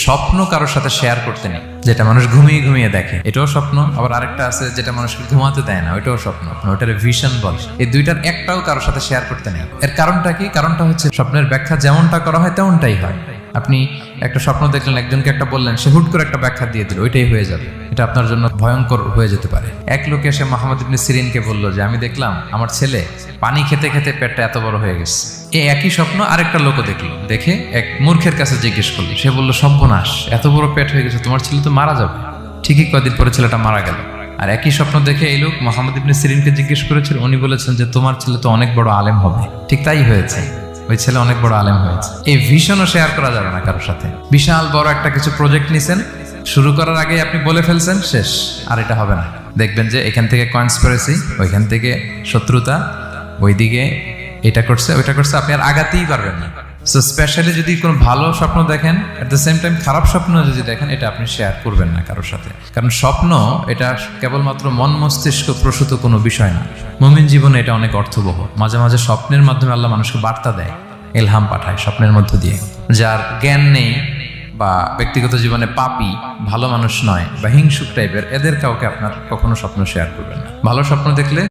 স্বপ্ন কারোর সাথে শেয়ার করতে নেই, যেটা মানুষ ঘুমিয়ে ঘুমিয়ে দেখে এটাও স্বপ্ন, আবার আরেকটা আছে যেটা মানুষকে ঘুমাতে দেয় না, ওইটাও স্বপ্ন, ওটার ভিশন বলে। এই দুইটার একটাও কারোর সাথে শেয়ার করতে নেই। এর কারণটা কি? কারণটা হচ্ছে স্বপ্নের ব্যাখ্যা যেমনটা করা হয় তেমনটাই হয়। আপনি একটা স্বপ্ন দেখলেন, একজনকে একটা বললেন, সে হুট করে একটা ব্যাখ্যা দিয়ে দিল, ওইটাই হয়ে যাবে। এটা আপনার জন্য ভয়ঙ্কর হয়ে যেতে পারে। এক লোক এসে মুহাম্মদ ইবনে সিরিনকে বলল যে আমি দেখলাম আমার ছেলে পানি খেতে খেতে পেটটা এত বড় হয়ে গেছে। এই একই স্বপ্ন আরেকটা লোকও দেখলো, দেখে এক মূর্খের কাছে জিজ্ঞেস করলো। সে বলল, সর্বনাশ, এত বড় পেট হয়ে গেছে, তোমার ছেলে তো মারা যাবে। ঠিকই কদিন পরে ছেলেটা মারা গেল। আর একই স্বপ্ন দেখে এই লোক মুহাম্মদ ইবনে সিরিনকে জিজ্ঞেস করেছিল, উনি বলেছেন যে তোমার ছেলে তো অনেক বড় আলেম হবে। ঠিক তাই হয়েছে, ওই ছেলে অনেক বড় আলেম হয়েছে। এই ভিশনও শেয়ার করা যাবে না কারোর সাথে। বিশাল বড় একটা কিছু প্রজেক্ট নিছেন, শুরু করার আগে আপনি বলে ফেলছেন, শেষ, আর এটা হবে না। দেখবেন যে এখান থেকে কনস্পিরেসি, ওইখান থেকে শত্রুতা, ওইদিকে এটা করছে ওইটা করছে, আপনি আর আগাতেই পারবেন না। সো স্পেশালি যদি কোনো ভালো স্বপ্ন দেখেন, এট দ্য সেম টাইম খারাপ স্বপ্ন যদি দেখেন, এটা আপনি শেয়ার করবেন না কারোর সাথে। কারণ স্বপ্ন এটা কেবলমাত্র মন মস্তিষ্ক প্রসূত কোনো বিষয় না। মুমিন জীবনে এটা অনেক অর্থবহ। মাঝে মাঝে স্বপ্নের মাধ্যমে আল্লাহ মানুষকে বার্তা দেয়, ইলহাম পাঠায় স্বপ্নের মধ্য দিয়ে। যার জ্ঞান নেই বা ব্যক্তিগত জীবনে পাপী, ভালো মানুষ নয় বা হিংসুক টাইপের, এদের কাউকে আপনার কখনো স্বপ্ন শেয়ার করবেন না। ভালো স্বপ্ন দেখলে